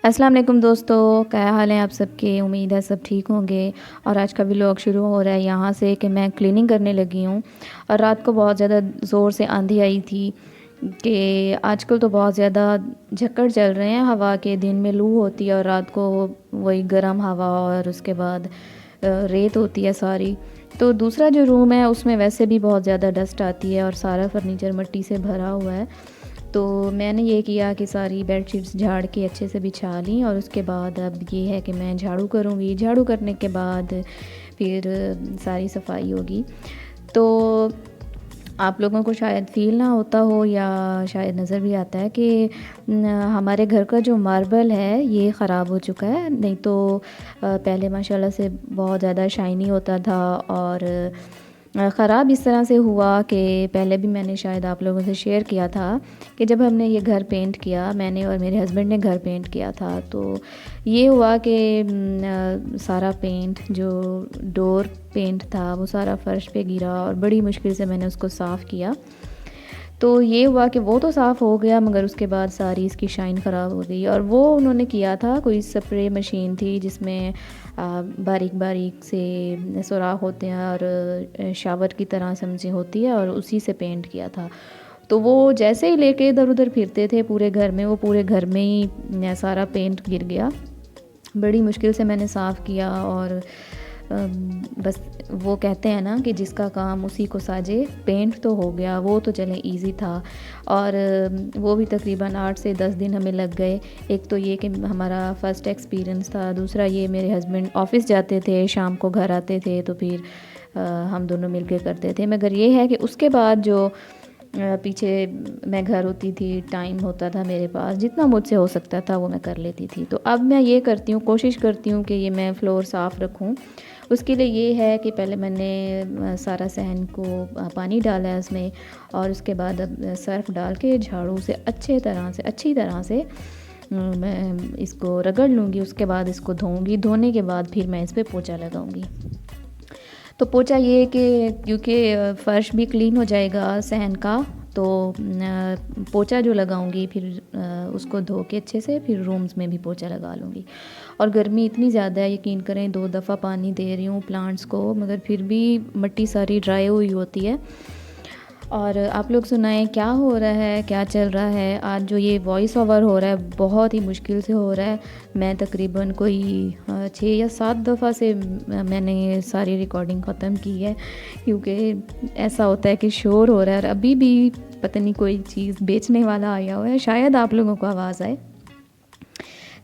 अस्सलाम वालेकुम दोस्तों, क्या हाल है आप सबके। उम्मीद है सब ठीक होंगे। और आज का व्लॉग शुरू हो रहा है यहाँ से कि मैं क्लीनिंग करने लगी हूँ। और रात को बहुत ज़्यादा ज़ोर से आंधी आई थी कि आजकल तो बहुत ज़्यादा झक्कड़ चल रहे हैं हवा के। दिन में लू होती है और रात को वही गर्म हवा और उसके बाद रेत होती है सारी। तो दूसरा जो रूम है उसमें वैसे भी बहुत ज़्यादा डस्ट आती है और सारा फर्नीचर मिट्टी से भरा हुआ है। तो मैंने ये किया कि सारी बेडशीट्स झाड़ के अच्छे से बिछा ली और उसके बाद अब ये है कि मैं झाड़ू करूँगी। झाड़ू करने के बाद फिर सारी सफाई होगी। तो आप लोगों को शायद फ़ील ना होता हो या शायद नज़र भी आता है कि हमारे घर का जो मार्बल है ये ख़राब हो चुका है। नहीं तो पहले माशाल्लाह से बहुत ज़्यादा शाइनी होता था। और ख़राब इस तरह से हुआ कि पहले भी मैंने शायद आप लोगों से शेयर किया था कि जब हमने ये घर पेंट किया, मैंने और मेरे हस्बैंड ने घर पेंट किया था, तो ये हुआ कि सारा पेंट जो डोर पेंट था वो सारा फ़र्श पे गिरा और बड़ी मुश्किल से मैंने उसको साफ़ किया। तो ये हुआ कि वो तो साफ़ हो गया मगर उसके बाद सारी इसकी शाइन ख़राब हो गई। और वो उन्होंने किया था, कोई स्प्रे मशीन थी जिसमें बारीक बारीक से सुराख होते हैं और शावर की तरह समझे होती है और उसी से पेंट किया था। तो वो जैसे ही लेके इधर उधर फिरते थे पूरे घर में, वो पूरे घर में ही सारा पेंट गिर गया। बड़ी मुश्किल से मैंने साफ़ किया। और बस वो कहते हैं ना कि जिसका काम उसी को साजे। पेंट तो हो गया, वो तो चले इजी था। और वो भी तकरीबन 8 से 10 दिन हमें लग गए। एक तो ये कि हमारा फ़र्स्ट एक्सपीरियंस था, दूसरा ये मेरे हस्बैंड ऑफ़िस जाते थे, शाम को घर आते थे तो फिर हम दोनों मिलके करते थे। मगर ये है कि उसके बाद जो पीछे मैं घर होती थी, टाइम होता था मेरे पास, जितना मुझसे हो सकता था वो मैं कर लेती थी। तो अब मैं ये करती हूँ, कोशिश करती हूँ कि ये मैं फ्लोर साफ़ रखूँ। उसके लिए ये है कि पहले मैंने सारा सहन को पानी डाला है उसमें और उसके बाद अब सर्फ़ डाल के झाड़ू से अच्छी तरह से मैं इसको रगड़ लूँगी। उसके बाद इसको धोऊँगी, धोने के बाद फिर मैं इस पे पोंछा लगाऊँगी। तो पोंछा ये है कि क्योंकि फ़र्श भी क्लीन हो जाएगा सहन का, तो पोंछा जो लगाऊंगी फिर उसको धो के अच्छे से फिर रूम्स में भी पोंछा लगा लूँगी। और गर्मी इतनी ज़्यादा है, यकीन करें 2 दफ़ा पानी दे रही हूँ प्लांट्स को मगर फिर भी मिट्टी सारी ड्राई हुई होती है। और आप लोग सुनाएं क्या हो रहा है, क्या चल रहा है। आज जो ये वॉइस ओवर हो रहा है बहुत ही मुश्किल से हो रहा है। मैं तकरीबन कोई 6 या 7 दफ़ा से मैंने सारी रिकॉर्डिंग ख़त्म की है क्योंकि ऐसा होता है कि शोर हो रहा है। और अभी भी पता नहीं कोई चीज़ बेचने वाला आया हुआ है, शायद आप लोगों को आवाज़ आए।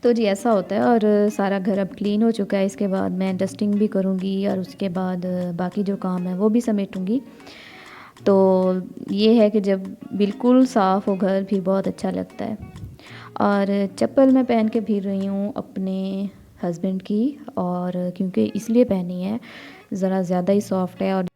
तो जी ऐसा होता है। और सारा घर अब क्लीन हो चुका है। इसके बाद मैं डस्टिंग भी करूँगी और उसके बाद बाकी जो काम है वो भी समेटूँगी। तो ये है कि जब बिल्कुल साफ़ हो घर फिर बहुत अच्छा लगता है। और चप्पल मैं पहन के फिर रही हूँ अपने हस्बैंड की, और क्योंकि इसलिए पहनी है ज़रा ज़्यादा ही सॉफ्ट है। और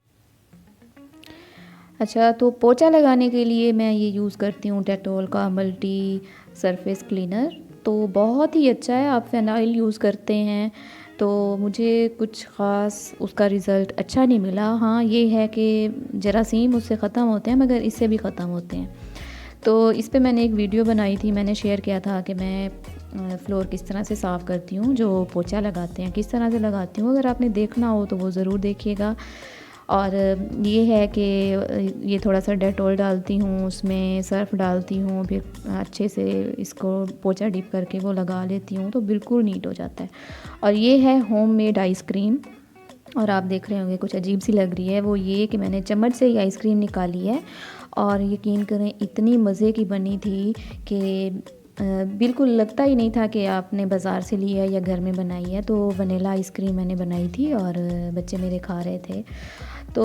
अच्छा, तो पोंछा लगाने के लिए मैं ये यूज़ करती हूँ डेटॉल का मल्टी सरफेस क्लीनर। तो बहुत ही अच्छा है। आप फ़िनाइल यूज़ करते हैं तो मुझे कुछ ख़ास उसका रिज़ल्ट अच्छा नहीं मिला। हाँ, ये है कि जरासीम उससे ख़त्म होते हैं मगर इससे भी ख़त्म होते हैं। तो इस पे मैंने एक वीडियो बनाई थी, मैंने शेयर किया था कि मैं फ्लोर किस तरह से साफ़ करती हूँ, जो पोंछा लगाते हैं किस तरह से लगाती हूँ। अगर आपने देखना हो तो वो ज़रूर देखिएगा। और ये है कि ये थोड़ा सा डेटॉल डालती हूँ, उसमें सर्फ़ डालती हूँ, फिर अच्छे से इसको पोंछा डिप करके वो लगा लेती हूँ तो बिल्कुल नीट हो जाता है। और ये है होममेड आइसक्रीम। और आप देख रहे होंगे कुछ अजीब सी लग रही है, वो ये कि मैंने चम्मच से ही आइसक्रीम निकाली है। और यकीन करें इतनी मज़े की बनी थी कि बिल्कुल लगता ही नहीं था कि आपने बाज़ार से ली है या घर में बनाई है। तो वनीला आइसक्रीम मैंने बनाई थी और बच्चे मेरे खा रहे थे। तो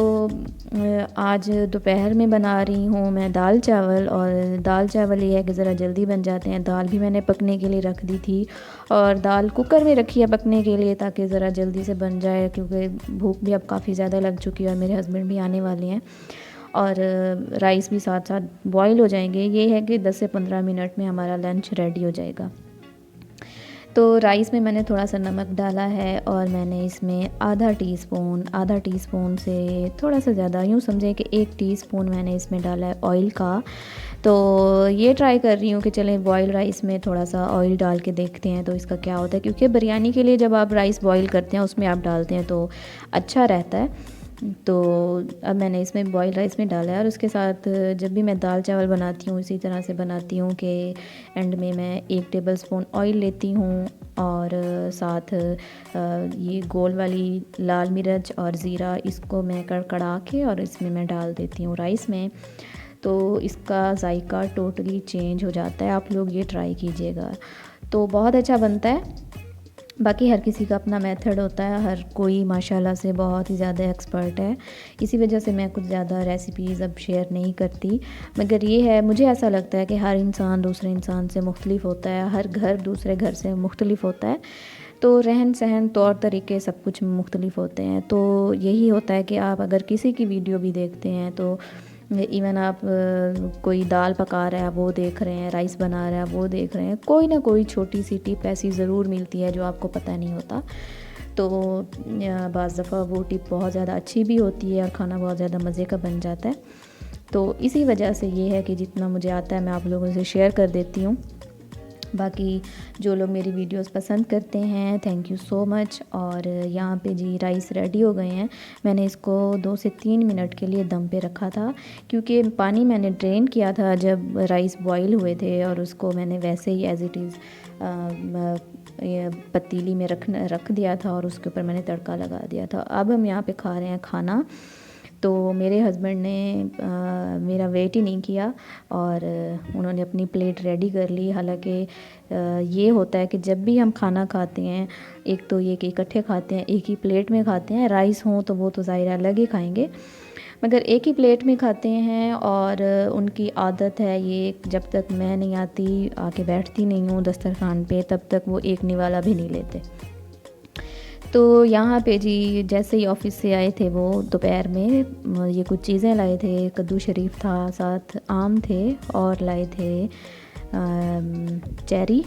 आज दोपहर में बना रही हूँ मैं दाल चावल। और दाल चावल ये है कि ज़रा जल्दी बन जाते हैं। दाल भी मैंने पकने के लिए रख दी थी और दाल कुकर में रखी है पकने के लिए ताकि ज़रा जल्दी से बन जाए, क्योंकि भूख भी अब काफ़ी ज़्यादा लग चुकी है और मेरे हस्बैंड भी आने वाले हैं। और राइस भी साथ साथ बॉईल हो जाएंगे। ये है कि 10 से 15 मिनट में हमारा लंच रेडी हो जाएगा। तो राइस में मैंने थोड़ा सा नमक डाला है और मैंने इसमें आधा टीस्पून से थोड़ा सा ज़्यादा, यूँ समझें कि 1 टीस्पून मैंने इसमें डाला है ऑयल का। तो ये ट्राई कर रही हूँ कि चलें बॉयल राइस में थोड़ा-सा ऑयल डाल के देखते हैं तो इसका क्या होता है, क्योंकि बिरयानी के लिए जब आप राइस बॉयल करते हैं उसमें आप डालते हैं तो अच्छा रहता है। तो अब मैंने इसमें बॉयल राइस में डाला है, और उसके साथ जब भी मैं दाल चावल बनाती हूँ इसी तरह से बनाती हूँ कि एंड में मैं 1 टेबलस्पून ऑयल लेती हूँ, और साथ ये गोल वाली लाल मिर्च और ज़ीरा इसको मैं कड़कड़ा के और इसमें मैं डाल देती हूँ राइस में। तो इसका जायका टोटली चेंज हो जाता है, आप लोग ये ट्राई कीजिएगा, तो बहुत अच्छा बनता है। बाकी हर किसी का अपना मेथड होता है, हर कोई माशाल्लाह से बहुत ही ज़्यादा एक्सपर्ट है, इसी वजह से मैं कुछ ज़्यादा रेसिपीज़ अब शेयर नहीं करती। मगर ये है, मुझे ऐसा लगता है कि हर इंसान दूसरे इंसान से मुख्तलिफ होता है, हर घर दूसरे घर से मुख्तलिफ होता है, तो रहन-सहन, तौर तरीके सब कुछ मुख्तलिफ होते हैं। तो यही होता है कि आप अगर किसी की वीडियो भी देखते हैं तो इवन आप कोई दाल पका रहा है वो देख रहे हैं, राइस बना रहा है वो देख रहे हैं, कोई ना कोई छोटी सी टिप ऐसी ज़रूर मिलती है जो आपको पता नहीं होता। तो बाज़ दफ़ा वो टिप बहुत ज़्यादा अच्छी भी होती है और खाना बहुत ज़्यादा मज़े का बन जाता है। तो इसी वजह से ये है कि जितना मुझे आता है मैं आप लोगों से शेयर कर देती हूँ। बाकी जो लोग मेरी वीडियोस पसंद करते हैं, थैंक यू सो मच। और यहाँ पे जी राइस रेडी हो गए हैं। मैंने इसको 2 से 3 मिनट के लिए दम पे रखा था, क्योंकि पानी मैंने ड्रेन किया था जब राइस बॉईल हुए थे, और उसको मैंने वैसे ही एज़ इट इज़ ये पतीली में रख दिया था और उसके ऊपर मैंने तड़का लगा दिया था। अब हम यहाँ पे खा रहे हैं खाना। तो मेरे हस्बैंड ने मेरा वेट ही नहीं किया और उन्होंने अपनी प्लेट रेडी कर ली। हालांकि ये होता है कि जब भी हम खाना खाते हैं, एक तो ये कि इकट्ठे खाते हैं, एक ही प्लेट में खाते हैं, राइस हों तो वो तो ज़ाहिर अलग ही खाएंगे, मगर एक ही प्लेट में खाते हैं। और उनकी आदत है ये, जब तक मैं नहीं आती, आके बैठती नहीं हूँ दस्तरखान पे, तब तक वो एक निवाला भी नहीं लेते। तो यहाँ पे जी जैसे ही ऑफ़िस से आए थे वो दोपहर में ये कुछ चीज़ें लाए थे, कद्दू शरीफ था, साथ आम थे, और लाए थे चेरी।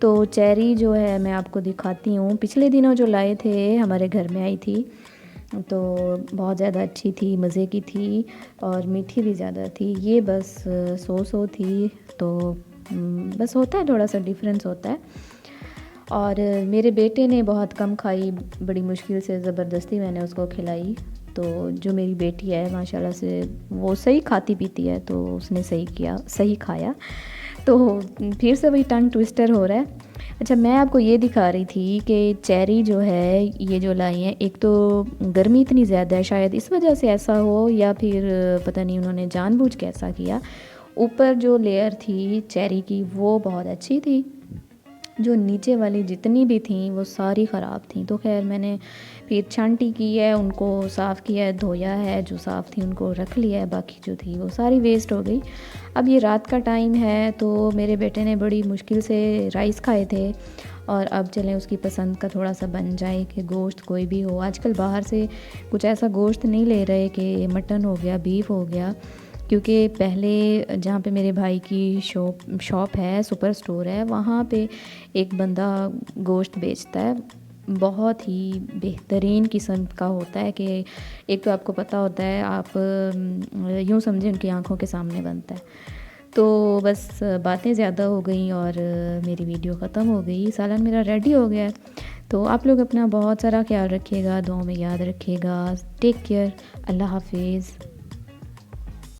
तो चेरी जो है मैं आपको दिखाती हूँ, पिछले दिनों जो लाए थे हमारे घर में आई थी, तो बहुत ज़्यादा अच्छी थी, मज़े की थी और मीठी भी ज़्यादा थी। ये बस 100 थी, तो बस होता है, थोड़ा सा डिफरेंस होता है। और मेरे बेटे ने बहुत कम खाई, बड़ी मुश्किल से ज़बरदस्ती मैंने उसको खिलाई। तो जो मेरी बेटी है माशाल्लाह से वो सही खाती पीती है, तो उसने सही किया, सही खाया। तो फिर से वही टंग ट्विस्टर हो रहा है। अच्छा, मैं आपको ये दिखा रही थी कि चेरी जो है ये जो लाई हैं, एक तो गर्मी इतनी ज़्यादा है, शायद इस वजह से ऐसा हो, या फिर पता नहीं उन्होंने जानबूझ के ऐसा किया। ऊपर जो लेयर थी चेरी की वो बहुत अच्छी थी, जो नीचे वाली जितनी भी थी वो सारी ख़राब थी। तो खैर मैंने फिर छांटी की है, उनको साफ़ किया है, धोया है, जो साफ़ थी उनको रख लिया है, बाकी जो थी वो सारी वेस्ट हो गई। अब ये रात का टाइम है, तो मेरे बेटे ने बड़ी मुश्किल से राइस खाए थे, और अब चलें उसकी पसंद का थोड़ा सा बन जाए कि गोश्त कोई भी हो। आजकल बाहर से कुछ ऐसा गोश्त नहीं ले रहे कि मटन हो गया, बीफ हो गया, क्योंकि पहले जहाँ पे मेरे भाई की शॉप है, सुपर स्टोर है, वहाँ पे एक बंदा गोश्त बेचता है, बहुत ही बेहतरीन किस्म का होता है कि एक तो आपको पता होता है, आप यूँ समझें उनकी आंखों के सामने बनता है। तो बस बातें ज़्यादा हो गई और मेरी वीडियो ख़त्म हो गई, सालन मेरा रेडी हो गया है। तो आप लोग अपना बहुत सारा ख्याल रखिएगा, दुआओं में याद रखिएगा। टेक केयर, अल्लाह हाफिज़।